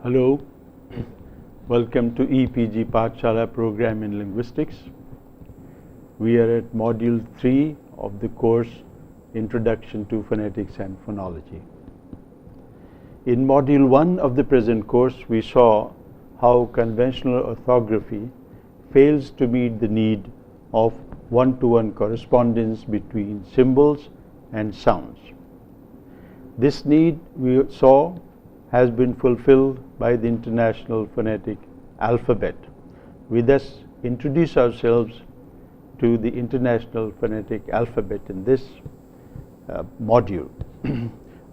Hello, welcome to EPG Pathshala program in linguistics. We are at module 3 of the course Introduction to Phonetics and Phonology. In module 1 of the present course, we saw how conventional orthography fails to meet the need of one-to-one correspondence between symbols and sounds. This need, we saw, has been fulfilled by the International Phonetic Alphabet. We thus introduce ourselves to the International Phonetic Alphabet in this module.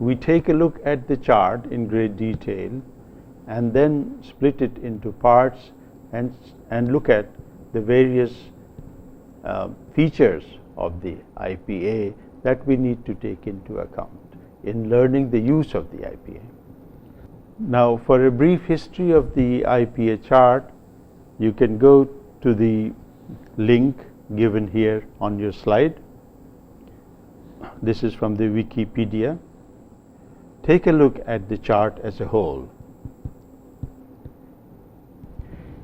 We take a look at the chart in great detail and then split it into parts and look at the various features of the IPA that we need to take into account in learning the use of the IPA. Now, for a brief history of the IPA chart, you can go to the link given here on your slide. This is from the Wikipedia. Take a look at the chart as a whole.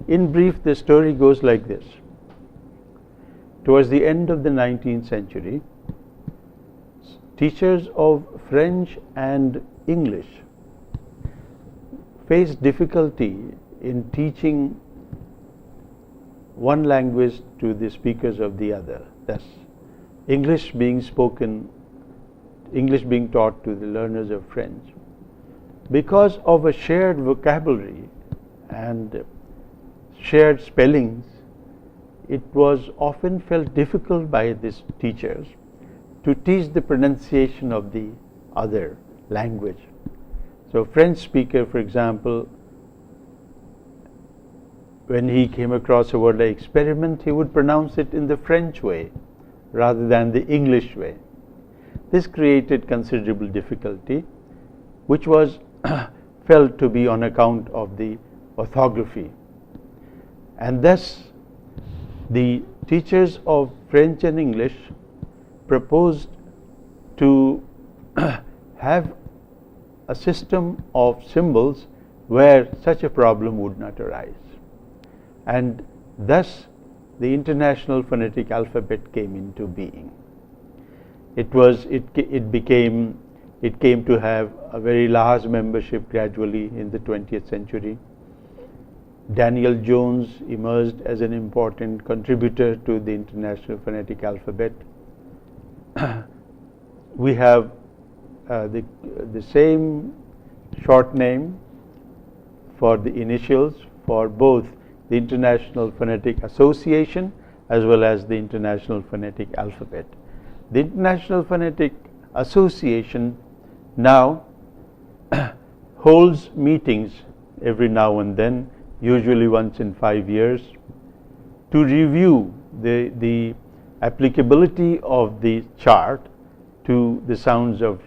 In brief, the story goes like this. Towards the end of the 19th century, teachers of French and English faced difficulty in teaching one language to the speakers of the other. Thus, English being taught to the learners of French. Because of a shared vocabulary and shared spellings, it was often felt difficult by these teachers to teach the pronunciation of the other language. So French speaker, for example, when he came across a word like experiment, he would pronounce it in the French way rather than the English way. This created considerable difficulty, which was felt to be on account of the orthography. And thus, the teachers of French and English proposed to have a system of symbols where such a problem would not arise. And thus the International Phonetic Alphabet came into being. It came to have a very large membership gradually in the 20th century. Daniel Jones emerged as an important contributor to the International Phonetic Alphabet. We have the same short name for the initials for both the International Phonetic Association as well as the International Phonetic Alphabet. The International Phonetic Association now holds meetings every now and then, usually once in 5 years, to review the applicability of the chart to the sounds of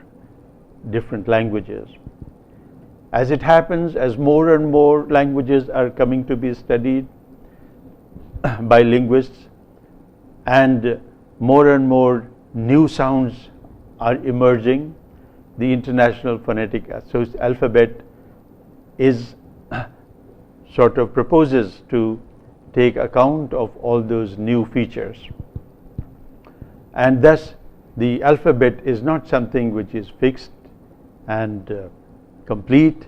different languages. As it happens, as more and more languages are coming to be studied by linguists and more new sounds are emerging, the International Phonetic Alphabet is sort of proposes to take account of all those new features. And thus, the alphabet is not something which is fixed and complete.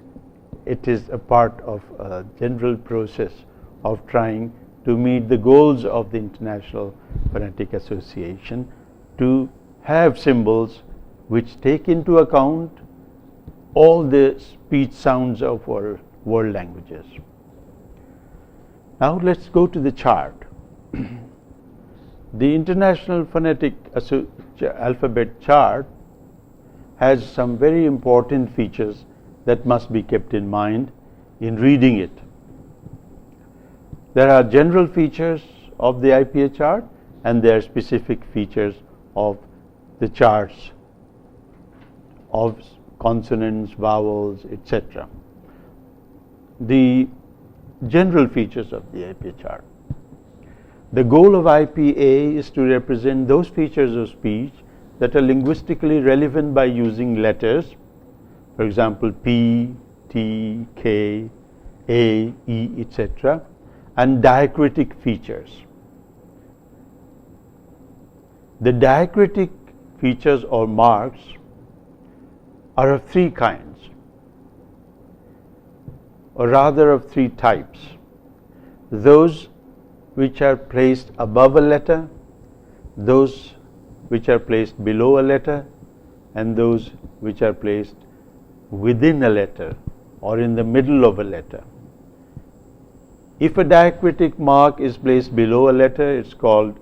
It is a part of a general process of trying to meet the goals of the International Phonetic Association to have symbols which take into account all the speech sounds of our world languages. Now let's go to the chart. The International Phonetic Alphabet chart has some very important features that must be kept in mind in reading it. There are general features of the IPA chart and there are specific features of the charts of consonants, vowels, etc. The general features of the IPA chart. The goal of IPA is to represent those features of speech that are linguistically relevant by using letters, for example, P, T, K, A, E, etc., and diacritic features. The diacritic features or marks are of three kinds, or rather of three types. Those which are placed above a letter, those which are placed below a letter, and those which are placed within a letter or in the middle of a letter. If a diacritic mark is placed below a letter, it's called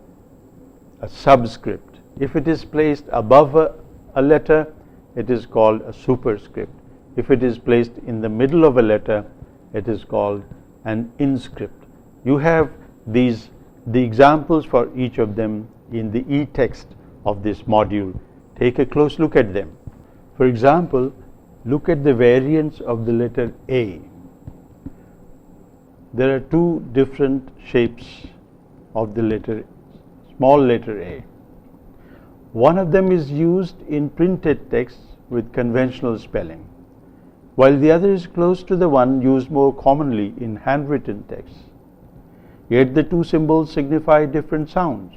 a subscript. If it is placed above a letter, it is called a superscript. If it is placed in the middle of a letter, it is called an inscript. You have the examples for each of them in the e-text of this module. Take a close look at them. For example, look at the variants of the letter A. There are two different shapes of the small letter A. One of them is used in printed text with conventional spelling, while the other is close to the one used more commonly in handwritten text. Yet the two symbols signify different sounds.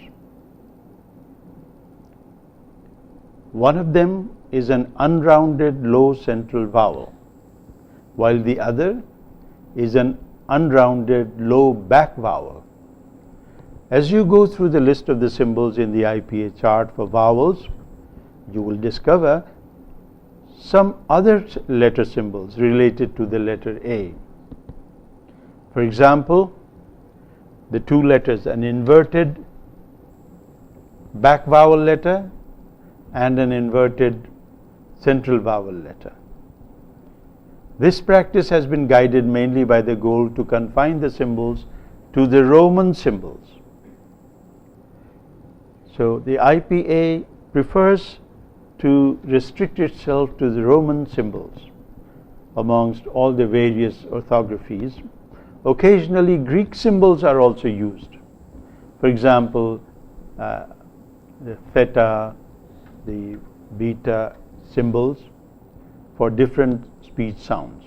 One of them is an unrounded low central vowel, while the other is an unrounded low back vowel. As you go through the list of the symbols in the IPA chart for vowels, you will discover some other letter symbols related to the letter A. For example, the two letters, an inverted back vowel letter and an inverted central vowel letter. This practice has been guided mainly by the goal to confine the symbols to the Roman symbols. So the IPA prefers to restrict itself to the Roman symbols amongst all the various orthographies. Occasionally Greek symbols are also used. For example, the theta, the beta symbols for different speech sounds,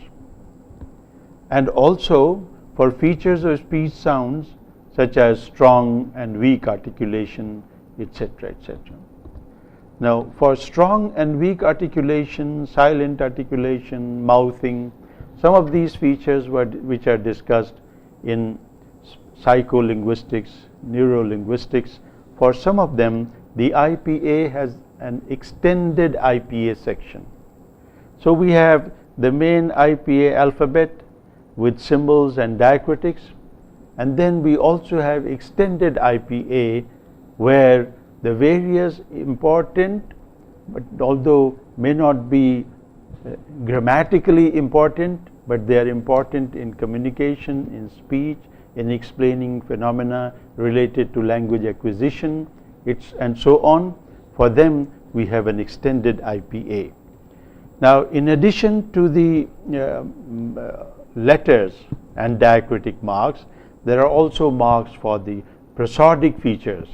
and also for features of speech sounds such as strong and weak articulation, etc., etc. Now, for strong and weak articulation, silent articulation, mouthing, some of these features which are discussed in psycholinguistics, neurolinguistics, for some of them the IPA has an extended IPA section. So we have the main IPA alphabet with symbols and diacritics, and then we also have extended IPA where the various important, but although may not be grammatically important, but they are important in communication, in speech, in explaining phenomena related to language acquisition, and so on. For them, we have an extended IPA. Now, in addition to the letters and diacritic marks, there are also marks for the prosodic features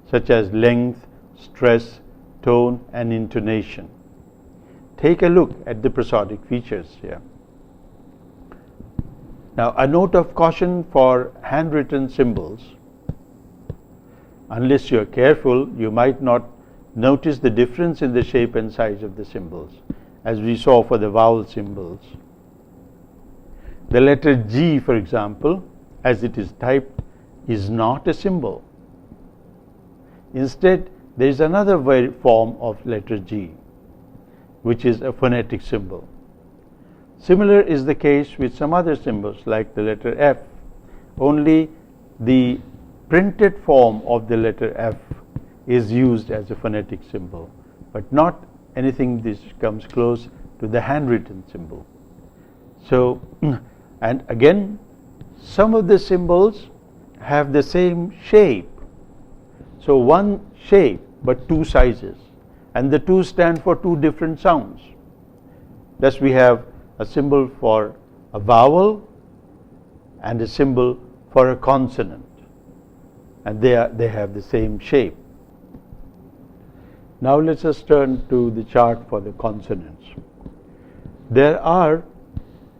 such as length, stress, tone, and intonation. Take a look at the prosodic features here. Now, a note of caution for handwritten symbols. Unless you are careful, you might not notice the difference in the shape and size of the symbols, as we saw for the vowel symbols. The letter G, for example, as it is typed, is not a symbol. Instead, there is another form of letter G, which is a phonetic symbol. Similar is the case with some other symbols like the letter F, only the printed form of the letter F is used as a phonetic symbol, but not anything that comes close to the handwritten symbol. So, and again, some of the symbols have the same shape. So one shape but two sizes, and the two stand for two different sounds. Thus we have a symbol for a vowel and a symbol for a consonant, and they have the same shape. Now let us turn to the chart for the consonants. There are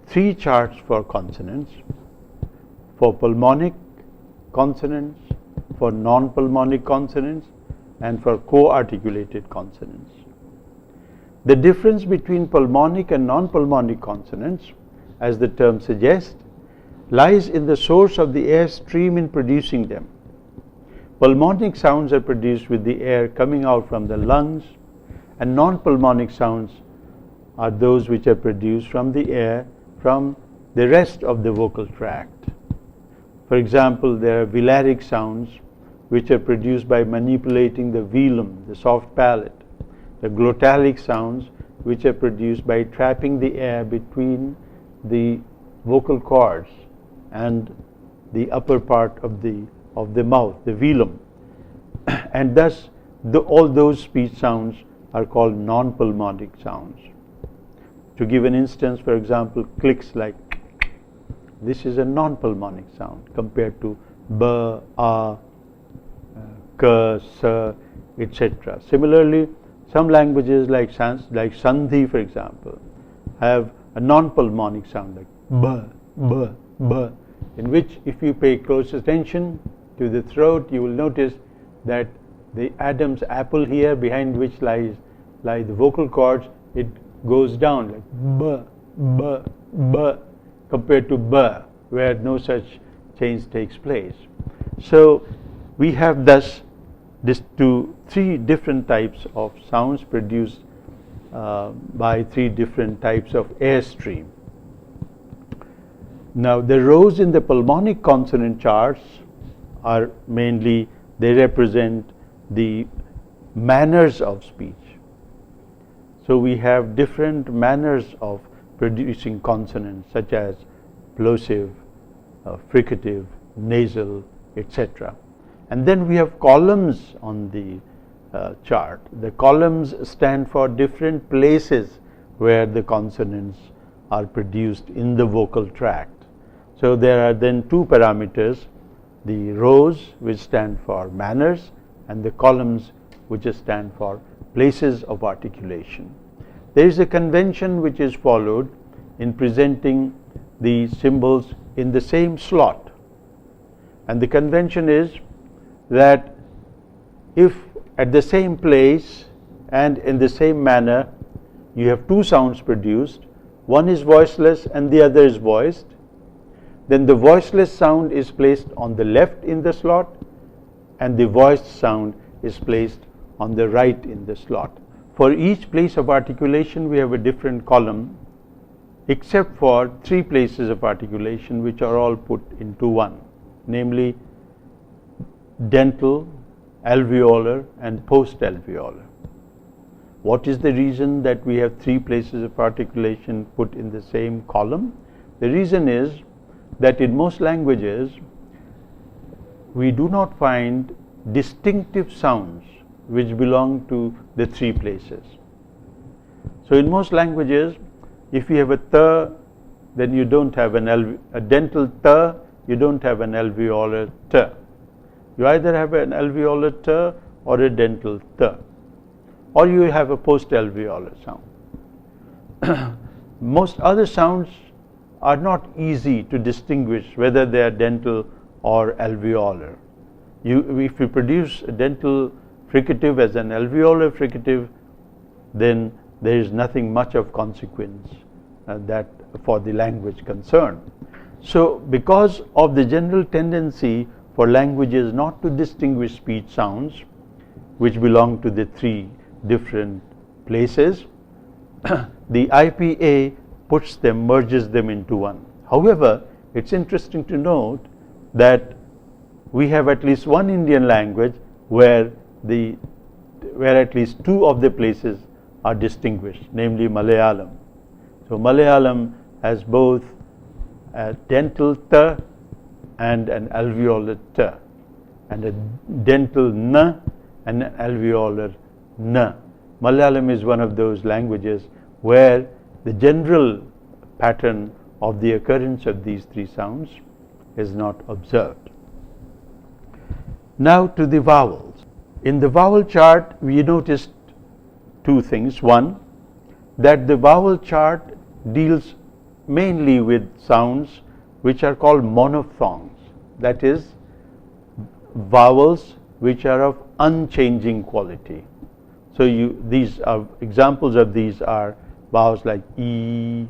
three charts for consonants: for pulmonic consonants, for non-pulmonic consonants, and for co-articulated consonants. The difference between pulmonic and non-pulmonic consonants, as the term suggests, lies in the source of the air stream in producing them. Pulmonic sounds are produced with the air coming out from the lungs, and non-pulmonic sounds are those which are produced from the air from the rest of the vocal tract. For example, there are velaric sounds which are produced by manipulating the velum, the soft palate. The glottalic sounds which are produced by trapping the air between the vocal cords and the upper part of the mouth, the velum. And thus all those speech sounds are called non-pulmonic sounds. To give an instance, for example, clicks like this is a non-pulmonic sound compared to b, a, k, s, etc. Similarly, some languages like Sandhi, for example, have a non-pulmonic sound like b, b, in which if you pay close attention to the throat, you will notice that the Adam's apple here, behind which lie the vocal cords, it goes down like b, compared to b, where no such change takes place. So we have thus three different types of sounds produced by three different types of airstream. Now, the rows in the pulmonic consonant charts are mainly, they represent the manners of speech. So we have different manners of producing consonants, such as plosive, fricative, nasal, etc. And then we have columns on the chart. The columns stand for different places where the consonants are produced in the vocal tract. So there are then two parameters: the rows, which stand for manners, and the columns, which stand for places of articulation. There is a convention which is followed in presenting the symbols in the same slot, and the convention is that if at the same place and in the same manner you have two sounds produced, one is voiceless and the other is voiced, then the voiceless sound is placed on the left in the slot and the voiced sound is placed on the right in the slot. For each place of articulation we have a different column, except for three places of articulation which are all put into one, namely dental, alveolar, and post-alveolar. What is the reason that we have three places of articulation put in the same column? The reason is that in most languages we do not find distinctive sounds which belong to the three places. So in most languages, if you have a th, then you don't have a dental th, you don't have an alveolar t. You either have an alveolar t or a dental th, or you have a post-alveolar sound. Most other sounds are not easy to distinguish whether they are dental or alveolar. If you produce a dental fricative as an alveolar fricative, then there is nothing much of consequence that for the language concerned. So because of the general tendency for languages not to distinguish speech sounds which belong to the three different places, the IPA merges them into one. However, it's interesting to note that we have at least one Indian language where at least two of the places are distinguished, namely Malayalam. So Malayalam has both a dental t and an alveolar t, and a dental n and an alveolar n. Malayalam is one of those languages where the general pattern of the occurrence of these three sounds is not observed. Now to the vowels. In the vowel chart, we noticed two things. One, that the vowel chart deals mainly with sounds which are called monophthongs, that is, vowels which are of unchanging quality. So these are examples of these are vowels like E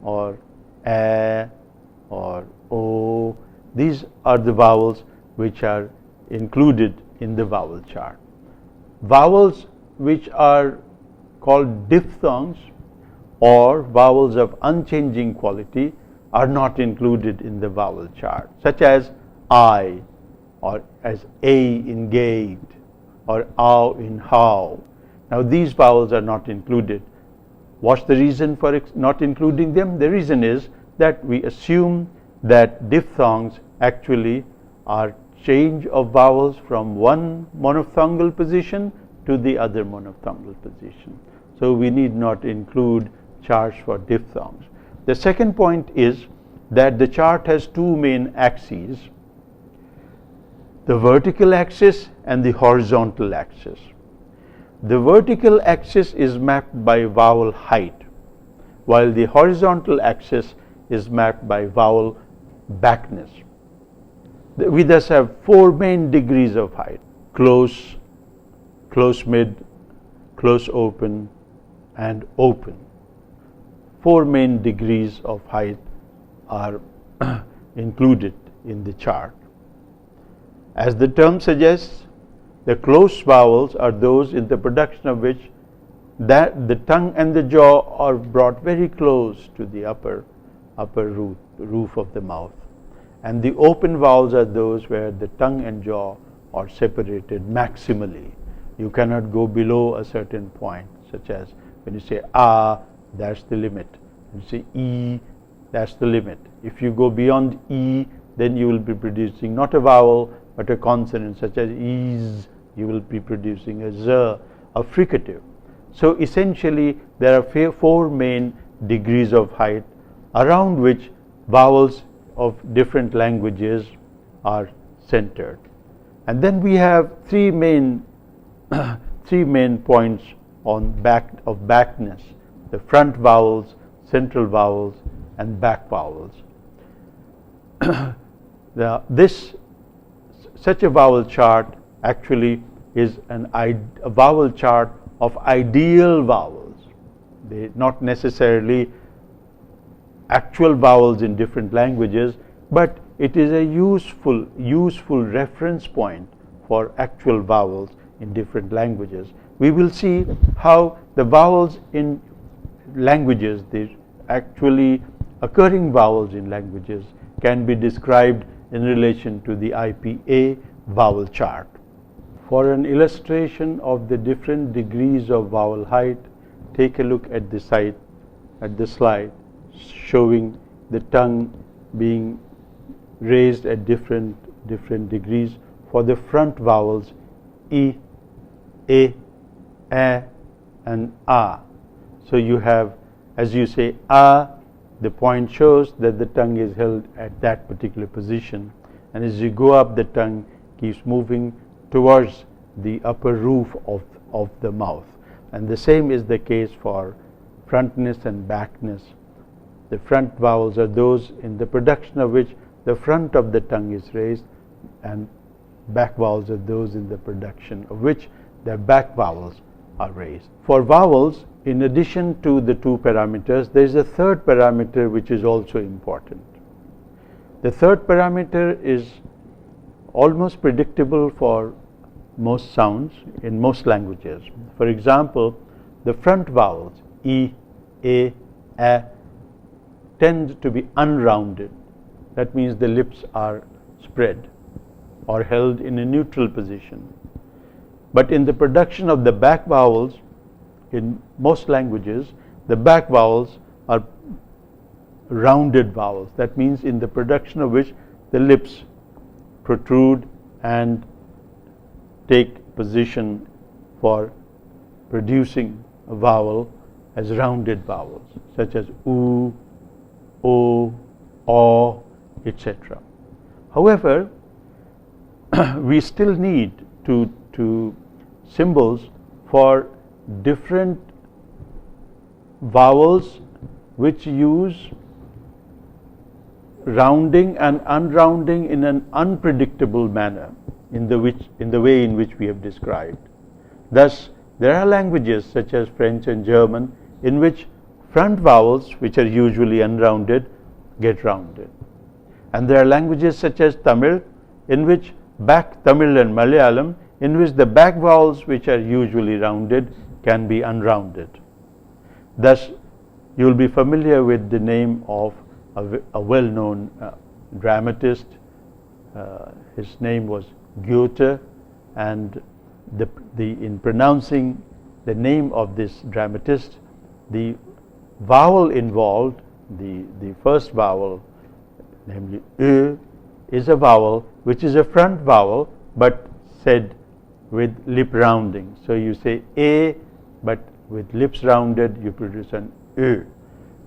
or A or O. These are the vowels which are included in the vowel chart. Vowels which are called diphthongs or vowels of unchanging quality are not included in the vowel chart, such as I, or as A in gate, or ow in how. Now these vowels are not included. What's the reason for not including them? The reason is that we assume that diphthongs actually are change of vowels from one monophthongal position to the other monophthongal position. So we need not include charts for diphthongs. The second point is that the chart has two main axes, the vertical axis and the horizontal axis. The vertical axis is mapped by vowel height, while the horizontal axis is mapped by vowel backness. We thus have four main degrees of height: close, close mid, close open, and open. Four main degrees of height are included in the chart. As the term suggests, the close vowels are those in the production of which the tongue and the jaw are brought very close to the upper roof of the mouth. And the open vowels are those where the tongue and jaw are separated maximally. You cannot go below a certain point, such as when you say ah, that's the limit. When you say e, that's the limit. If you go beyond e, then you will be producing not a vowel but a consonant, such as is. You will be producing a z, a fricative. So essentially there are four main degrees of height around which vowels of different languages are centered. And then we have three main points on backness: the front vowels, central vowels, and back vowels. Such a vowel chart actually is a vowel chart of ideal vowels. They not necessarily actual vowels in different languages, but it is a useful reference point for actual vowels in different languages. We will see how the vowels in languages, the actually occurring vowels in languages, can be described in relation to the IPA vowel chart. For an illustration of the different degrees of vowel height, take a look at the slide showing the tongue being raised at different degrees for the front vowels e, a, and a. So you have, as you say a, the point shows that the tongue is held at that particular position, and as you go up, the tongue keeps moving towards the upper roof of the mouth. And the same is the case for frontness and backness. The front vowels are those in the production of which the front of the tongue is raised, and back vowels are those in the production of which the back vowels are raised. For vowels, in addition to the two parameters, there is a third parameter which is also important. The third parameter is almost predictable for most sounds in most languages. For example, the front vowels e, a, tend to be unrounded. That means the lips are spread or held in a neutral position. But in the production of the back vowels, in most languages, the back vowels are rounded vowels. That means in the production of which the lips protrude and take position for producing a vowel as rounded vowels, such as oo, o, aw, etc. However, we still need to symbols for different vowels which use rounding and unrounding in an unpredictable manner in the way in which we have described. Thus, there are languages such as French and German in which front vowels, which are usually unrounded, get rounded. And there are languages such as Tamil in which Tamil and Malayalam in which the back vowels, which are usually rounded, can be unrounded. Thus, you will be familiar with the name of a well-known dramatist. His name was Goethe, and in pronouncing the name of this dramatist, the vowel involved, the first vowel, namely Ö, is a vowel which is a front vowel but said with lip rounding. So you say A, but with lips rounded, you produce an Ö.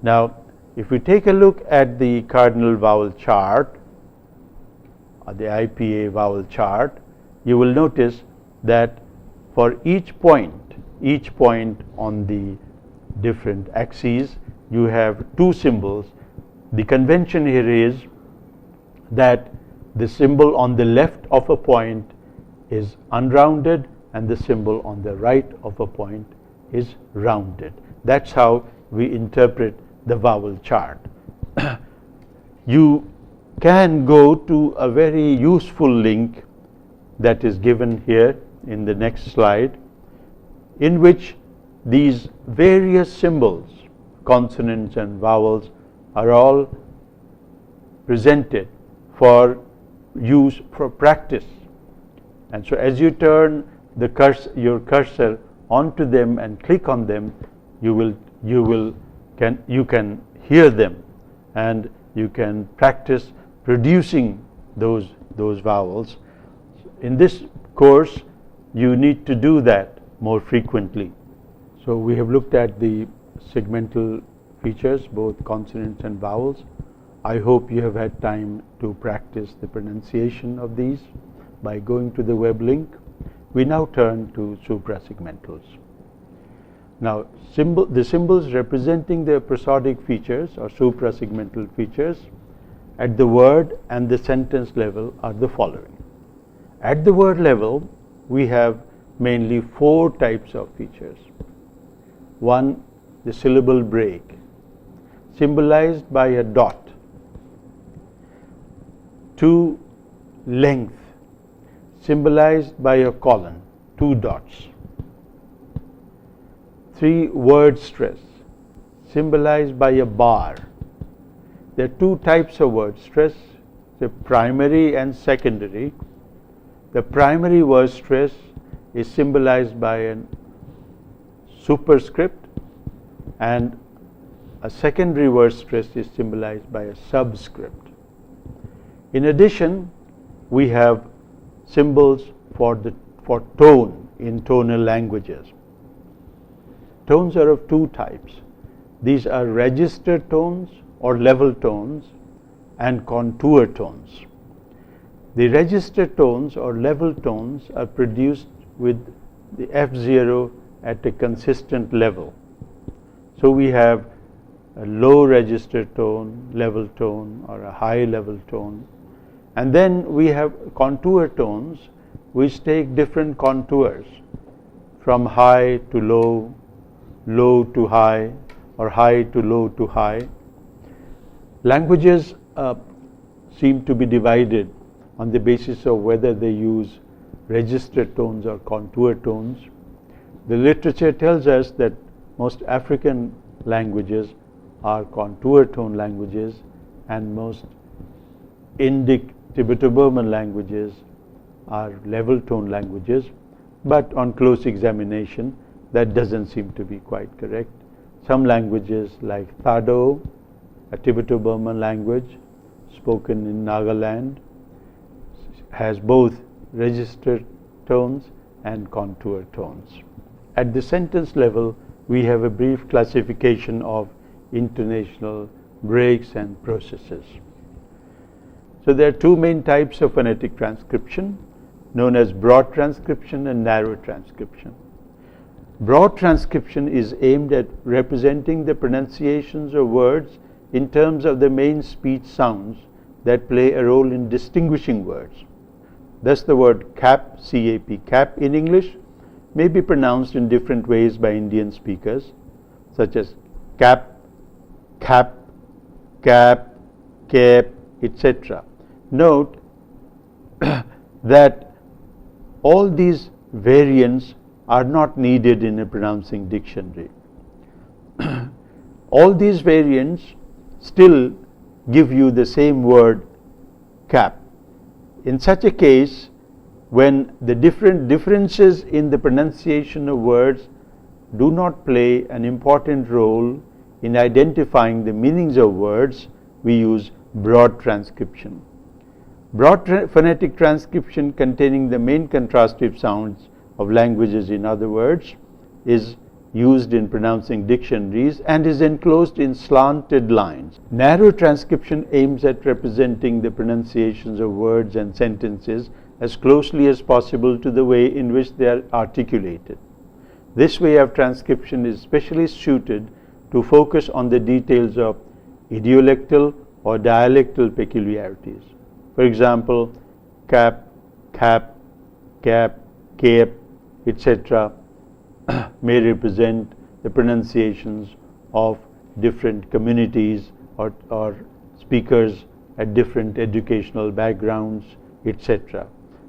Now, if we take a look at the cardinal vowel chart, or the IPA vowel chart, you will notice that for each point on the different axes, you have two symbols. The convention here is that the symbol on the left of a point is unrounded and the symbol on the right of a point is rounded. That's how we interpret the vowel chart. You can go to a very useful link that is given here in the next slide, in which these various symbols, consonants and vowels, are all presented for use for practice. And so as you turn your cursor onto them and click on them, you can hear them and you can practice producing those vowels. In this course, you need to do that more frequently. So we have looked at the segmental features, both consonants and vowels. I hope you have had time to practice the pronunciation of these by going to the web link. We now turn to suprasegmentals. Now, the symbols representing the prosodic features or suprasegmental features at the word and the sentence level are the following. At the word level, we have mainly four types of features. One, the syllable break, symbolized by a dot. Two, length, symbolized by a colon, two dots. Three, word stress, symbolized by a bar. There are two types of word stress, the primary and secondary. The primary word stress is symbolized by a superscript, and a secondary word stress is symbolized by a subscript. In addition, we have symbols for tone in tonal languages. Tones are of two types. These are registered tones or level tones and contour tones. The registered tones or level tones are produced with the F0 at a consistent level. So we have a low registered tone, level tone, or a high level tone. And then we have contour tones which take different contours from high to low, low to high, or high to low to high. Languages seem to be divided on the basis of whether they use registered tones or contour tones. The literature tells us that most African languages are contour tone languages and most Indic Tibeto-Burman languages are level tone languages, but on close examination that doesn't seem to be quite correct. Some languages like Thado, a Tibeto-Burman language spoken in Nagaland, has both registered tones and contour tones. At the sentence level, we have a brief classification of intonational breaks and processes. So there are two main types of phonetic transcription, known as broad transcription and narrow transcription. Broad transcription is aimed at representing the pronunciations of words in terms of the main speech sounds that play a role in distinguishing words. Thus, the word cap, C-A-P, cap in English may be pronounced in different ways by Indian speakers, such as cap, cap, cap, cap, etc. Note that all these variants are not needed in a pronouncing dictionary. All these variants still give you the same word cap. In such a case, when the differences in the pronunciation of words do not play an important role in identifying the meanings of words, we use broad transcription. Broad phonetic transcription, containing the main contrastive sounds of languages, in other words, is used in pronouncing dictionaries and is enclosed in slanted lines. Narrow transcription aims at representing the pronunciations of words and sentences as closely as possible to the way in which they are articulated. This way of transcription is specially suited to focus on the details of idiolectal or dialectal peculiarities. For example, cap, cap, cap, cap, etc. may represent the pronunciations of different communities or speakers at different educational backgrounds, etc.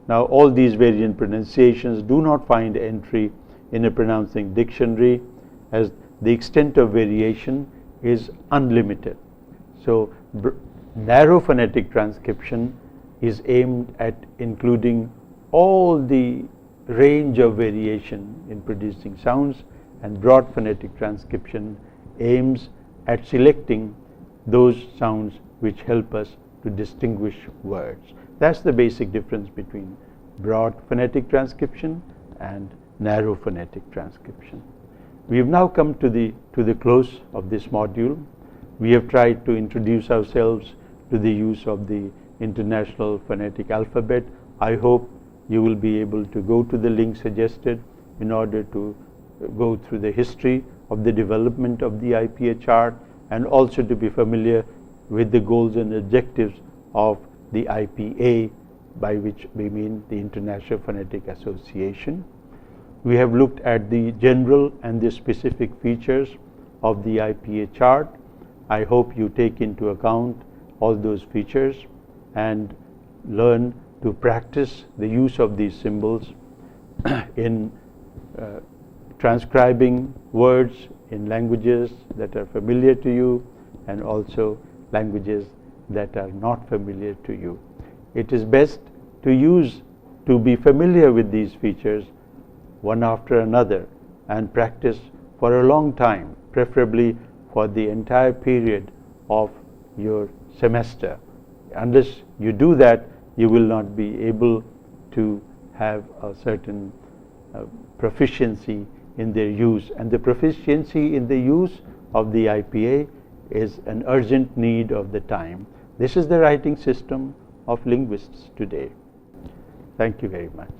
Now, all these variant pronunciations do not find entry in a pronouncing dictionary, as the extent of variation is unlimited. So, narrow phonetic transcription is aimed at including all the range of variation in producing sounds, and broad phonetic transcription aims at selecting those sounds which help us to distinguish words. That's the basic difference between broad phonetic transcription and narrow phonetic transcription. We have now come to the close of this module. We have tried to introduce ourselves to the use of the International Phonetic Alphabet. I hope you will be able to go to the link suggested in order to go through the history of the development of the IPA chart, and also to be familiar with the goals and objectives of the IPA, by which we mean the International Phonetic Association. We have looked at the general and the specific features of the IPA chart. I hope you take into account all those features and learn to practice the use of these symbols in transcribing words in languages that are familiar to you, and also languages that are not familiar to you. It is best to be familiar with these features one after another and practice for a long time, preferably for the entire period of your semester. Unless you do that, you will not be able to have a certain proficiency in their use, and the proficiency in the use of the IPA is an urgent need of the time. This is the writing system of linguists today. Thank you very much.